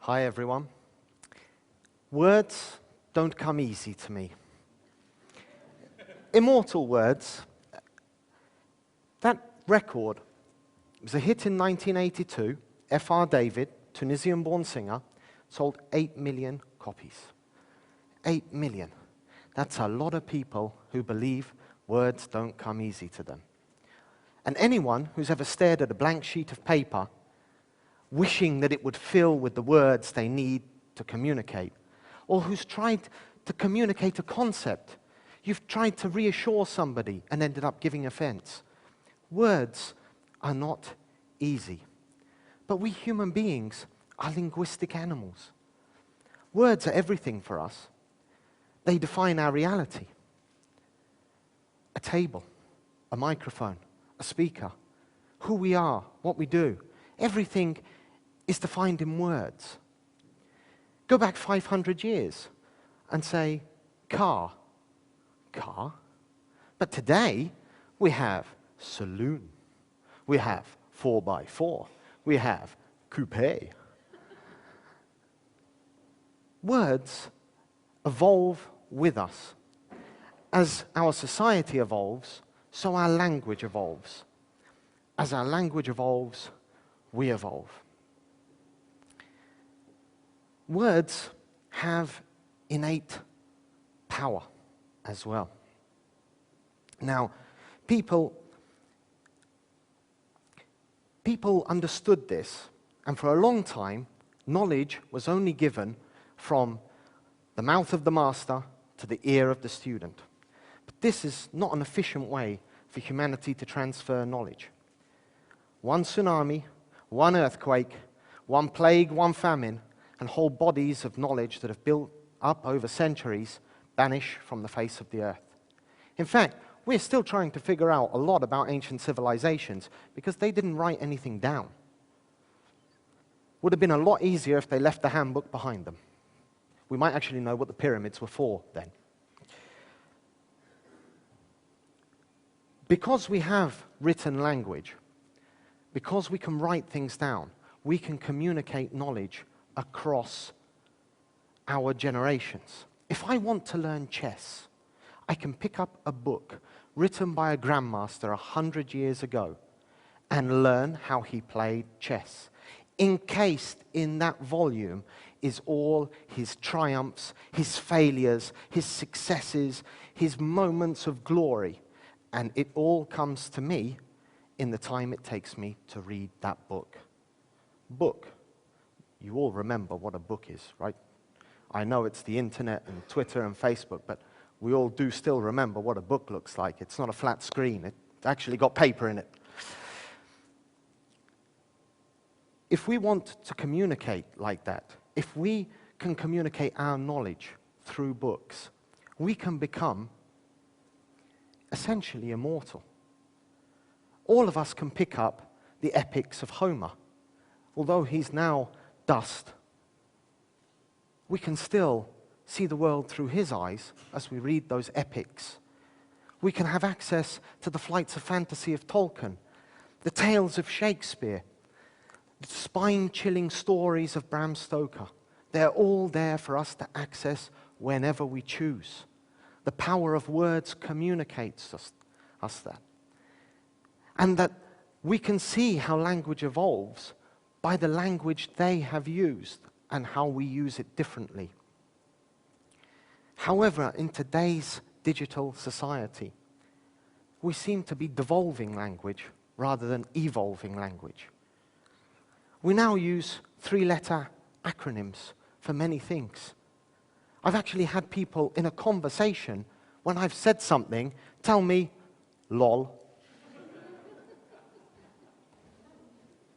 Hi everyone. Words don't come easy to me. Immortal Words, that record was a hit in 1982. F.R. David, Tunisian-born singer, sold 8 million copies. 8 million. That's a lot of people who believe words don't come easy to them. And anyone who's ever stared at a blank sheet of paper wishing that it would fill with the words they need to communicate, or who's tried to communicate a concept. You've tried to reassure somebody and ended up giving offense. Words are not easy. But we human beings are linguistic animals. Words are everything for us. They define our reality. A table, a microphone, a speaker, who we are, what we do, everything is defined in words. Go back 500 years and say, car. Car. But today, we have saloon. We have 4x4. We have coupe. Words evolve with us. As our society evolves, so our language evolves. As our language evolves, we evolve. Words have innate power as well. Now, people understood this, and for a long time, knowledge was only given from the mouth of the master to the ear of the student. But this is not an efficient way for humanity to transfer knowledge. One tsunami, one earthquake, one plague, one famine, and whole bodies of knowledge that have built up over centuries vanish from the face of the earth. In fact, we're still trying to figure out a lot about ancient civilizations because they didn't write anything down. Would have been a lot easier if they left the handbook behind them. We might actually know what the pyramids were for then. Because we have written language, because we can write things down, we can communicate knowledge across our generations. If I want to learn chess, I can pick up a book written by a grandmaster 100 years ago and learn how he played chess. Encased in that volume is all his triumphs, his failures, his successes, his moments of glory. And it all comes to me in the time it takes me to read that book. Book. You all remember what a book is, right? I know it's the internet and Twitter and Facebook, but we all do still remember what a book looks like. It's not a flat screen. It's actually got paper in it. If we want to communicate like that, if we can communicate our knowledge through books, we can become essentially immortal. All of us can pick up the epics of Homer. Although he's now dust, we can still see the world through his eyes as we read those epics. We can have access to the flights of fantasy of Tolkien, the tales of Shakespeare, the spine-chilling stories of Bram Stoker. They're all there for us to access whenever we choose. The power of words communicates us that. And that we can see how language evolves by the language they have used and how we use it differently. However, in today's digital society, we seem to be devolving language rather than evolving language. We now use 3-letter acronyms for many things. I've actually had people in a conversation, when I've said something, tell me, lol.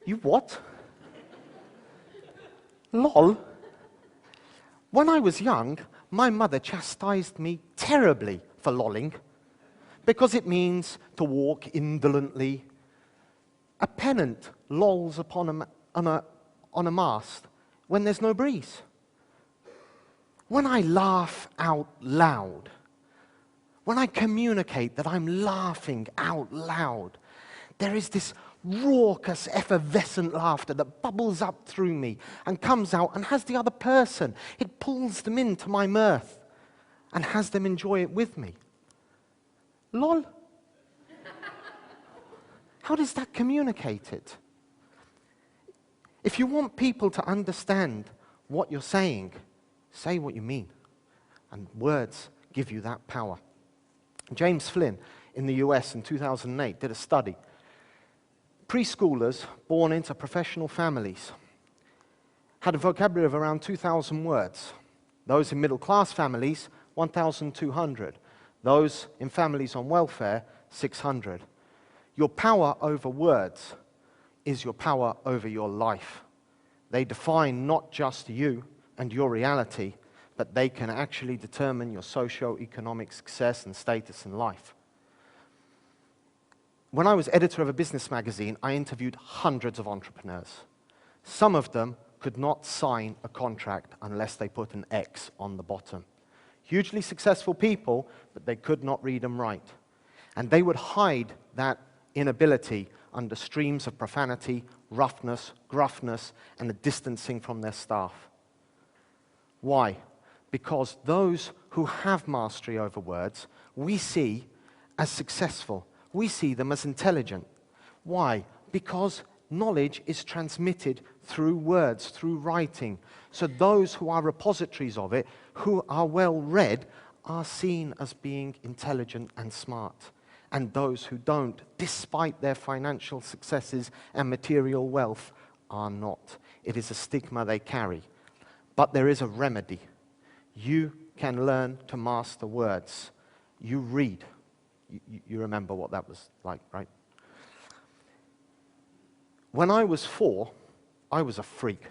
You what? Lol. When I was young, my mother chastised me terribly for lolling because it means to walk indolently. A pennant lolls on a mast when there's no breeze. When I laugh out loud, when I communicate that I'm laughing out loud, there is this raucous, effervescent laughter that bubbles up through me and comes out and has the other person. It pulls them into my mirth and has them enjoy it with me. Lol. How does that communicate it? If you want people to understand what you're saying, say what you mean. And words give you that power. James Flynn in the US in 2008 did a study. Preschoolers born into professional families had a vocabulary of around 2,000 words. Those in middle-class families, 1,200. Those in families on welfare, 600. Your power over words is your power over your life. They define not just you and your reality, but they can actually determine your socio-economic success and status in life. When I was editor of a business magazine, I interviewed hundreds of entrepreneurs. Some of them could not sign a contract unless they put an X on the bottom. Hugely successful people, but they could not read and write. And they would hide that inability under streams of profanity, roughness, gruffness, and the distancing from their staff. Why? Because those who have mastery over words, we see as successful. We see them as intelligent. Why? Because knowledge is transmitted through words, through writing. So those who are repositories of it, who are well read, are seen as being intelligent and smart. And those who don't, despite their financial successes and material wealth, are not. It is a stigma they carry. But there is a remedy. You can learn to master words. You read. You remember what that was like, right? When I was 4, I was a freak.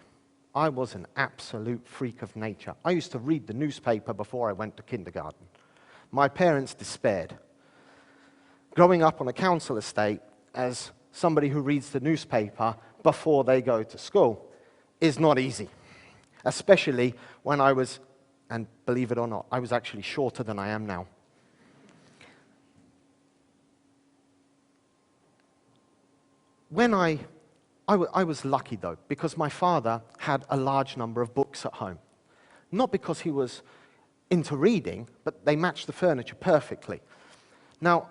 I was an absolute freak of nature. I used to read the newspaper before I went to kindergarten. My parents despaired. Growing up on a council estate as somebody who reads the newspaper before they go to school is not easy, especially when I was, and believe it or not, I was actually shorter than I am now. When I was lucky, though, because my father had a large number of books at home. Not because he was into reading, but they matched the furniture perfectly. Now,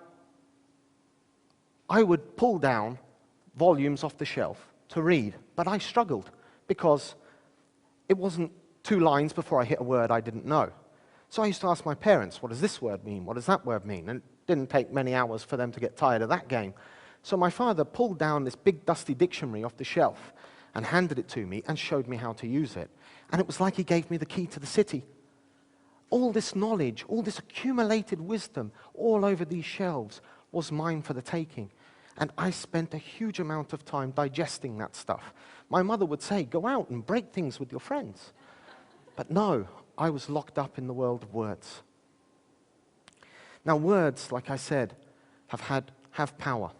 I would pull down volumes off the shelf to read, but I struggled because it wasn't 2 lines before I hit a word I didn't know. So I used to ask my parents, what does this word mean? What does that word mean? And it didn't take many hours for them to get tired of that game. So my father pulled down this big dusty dictionary off the shelf and handed it to me and showed me how to use it. And it was like he gave me the key to the city. All this knowledge, all this accumulated wisdom all over these shelves was mine for the taking. And I spent a huge amount of time digesting that stuff. My mother would say, go out and break things with your friends. But no, I was locked up in the world of words. Now words, like I said, have power.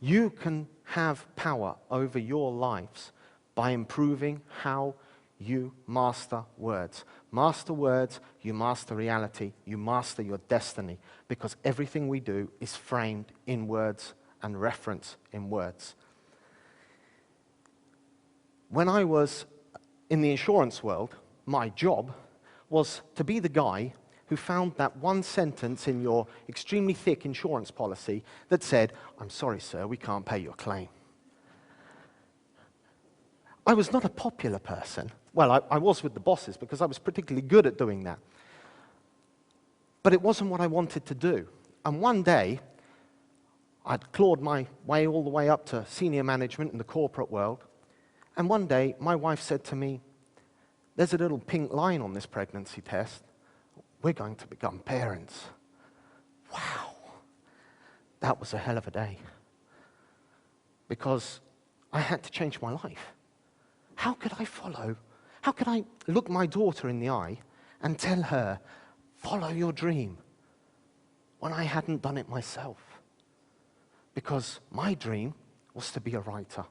You can have power over your lives by improving how you master words. Master words, you master reality, you master your destiny, because everything we do is framed in words and reference in words. When I was in the insurance world, my job was to be the guy who found that one sentence in your extremely thick insurance policy that said, I'm sorry, sir, we can't pay your claim. I was not a popular person. Well, I was with the bosses because I was particularly good at doing that. But it wasn't what I wanted to do. And one day, I'd clawed my way all the way up to senior management in the corporate world. And one day, my wife said to me, there's a little pink line on this pregnancy test. We're going to become parents. Wow. That was a hell of a day. Because I had to change my life. How could I follow? How could I look my daughter in the eye and tell her, follow your dream, when I hadn't done it myself? Because my dream was to be a writer.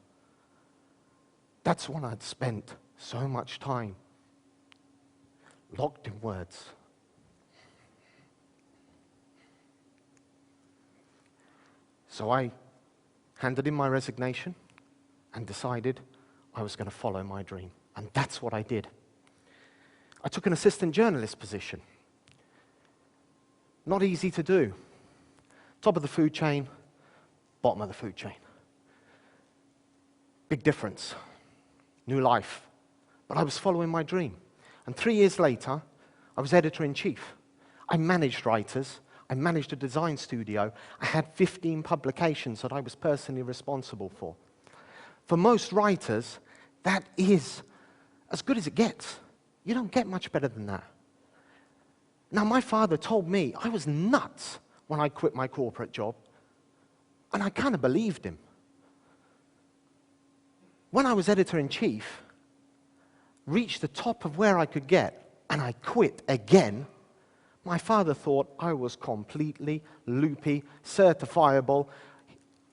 That's when I'd spent so much time locked in words. So I handed in my resignation, and decided I was going to follow my dream. And that's what I did. I took an assistant journalist position. Not easy to do. Top of the food chain, bottom of the food chain. Big difference. New life. But I was following my dream. And 3 years later, I was editor-in-chief. I managed writers. I managed a design studio. I had 15 publications that I was personally responsible for. For most writers, that is as good as it gets. You don't get much better than that. Now, my father told me I was nuts when I quit my corporate job, and I kind of believed him. When I was editor-in-chief, reached the top of where I could get, and I quit again, my father thought I was completely loopy, certifiable.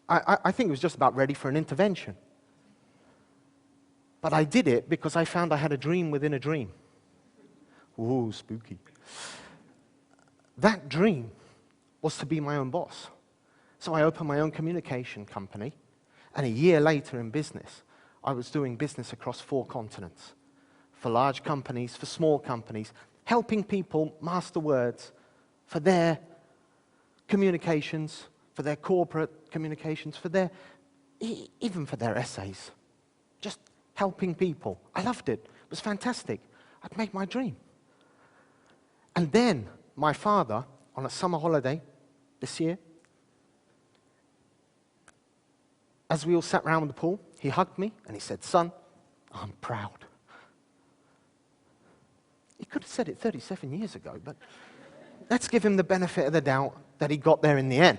I think it was just about ready for an intervention. But I did it because I found I had a dream within a dream. Ooh, spooky. That dream was to be my own boss. So I opened my own communication company, and a year later in business, I was doing business across 4 continents, for large companies, for small companies, helping people master words for their communications, for their corporate communications, for their, even for their essays. Just helping people. I loved it. It was fantastic. I'd made my dream. And then my father, on a summer holiday this year, as we all sat around the pool, he hugged me and he said, "Son, I'm proud." He could have said it 37 years ago, but let's give him the benefit of the doubt that he got there in the end.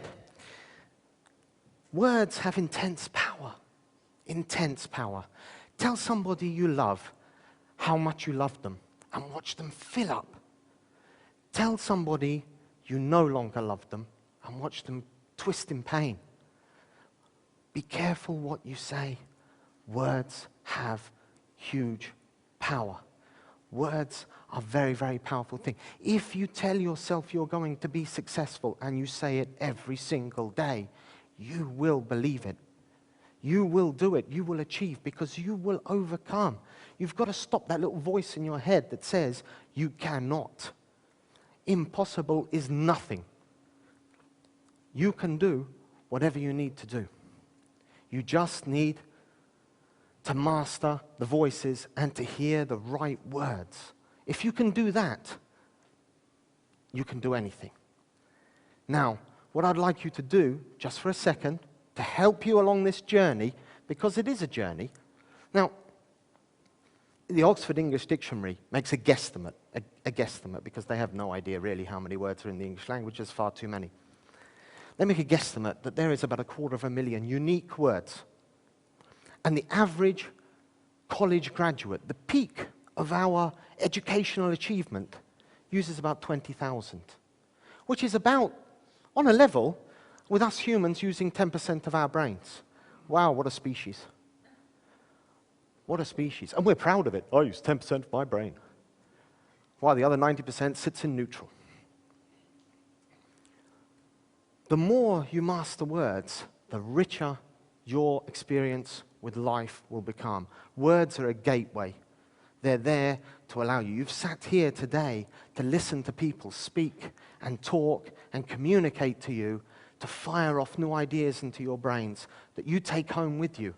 Words have intense power. Intense power. Tell somebody you love how much you love them and watch them fill up. Tell somebody you no longer love them and watch them twist in pain. Be careful what you say. Words have huge power. Words are a very, very powerful thing. If you tell yourself you're going to be successful and you say it every single day, you will believe it. You will do it. You will achieve because you will overcome. You've got to stop that little voice in your head that says you cannot. Impossible is nothing. You can do whatever you need to do. You just need to master the voices and to hear the right words. If you can do that, you can do anything. Now, what I'd like you to do, just for a second, to help you along this journey, because it is a journey. Now, the Oxford English Dictionary makes a guesstimate, because they have no idea really how many words are in the English language. There's far too many. They make a guesstimate that there is about 250,000 unique words. And the average college graduate, the peak of our educational achievement, uses about 20,000, which is about on a level with us humans using 10% of our brains. Wow, what a species. What a species. And we're proud of it. I use 10% of my brain. While the other 90% sits in neutral. The more you master words, the richer your experience with life will become. Words are a gateway. They're there to allow you. You've sat here today to listen to people speak and talk and communicate to you, to fire off new ideas into your brains that you take home with you.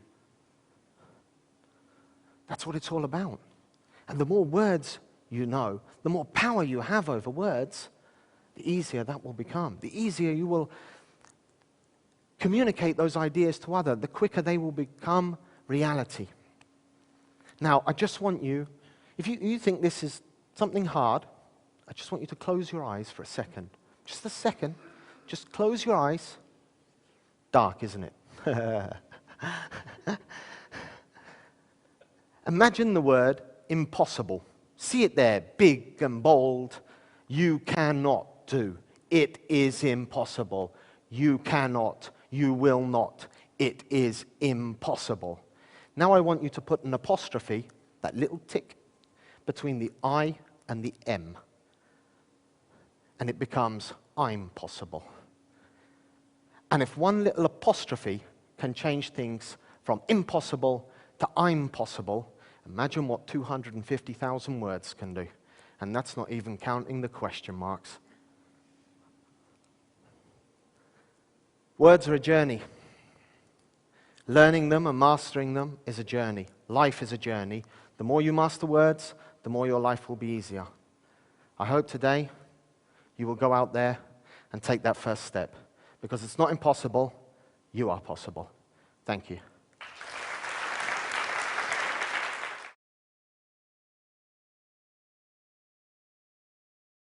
That's what it's all about. And the more words you know, the more power you have over words, the easier that will become. The easier you will communicate those ideas to others, the quicker they will become reality. Now, I just want you, if you think this is something hard, I just want you to close your eyes for a second. Just a second. Just close your eyes. Dark, isn't it? Imagine the word impossible. See it there, big and bold. You cannot do. It is impossible. You cannot. You will not. It is impossible. Now I want you to put an apostrophe, that little tick, between the I and the M. And it becomes I'm possible. And if one little apostrophe can change things from impossible to I'm possible. Imagine what 250,000 words can do. And that's not even counting the question marks. Words are a journey. Learning them and mastering them is a journey. Life is a journey. The more you master words, the more your life will be easier. I hope today you will go out there and take that first step, because it's not impossible, you are possible. Thank you.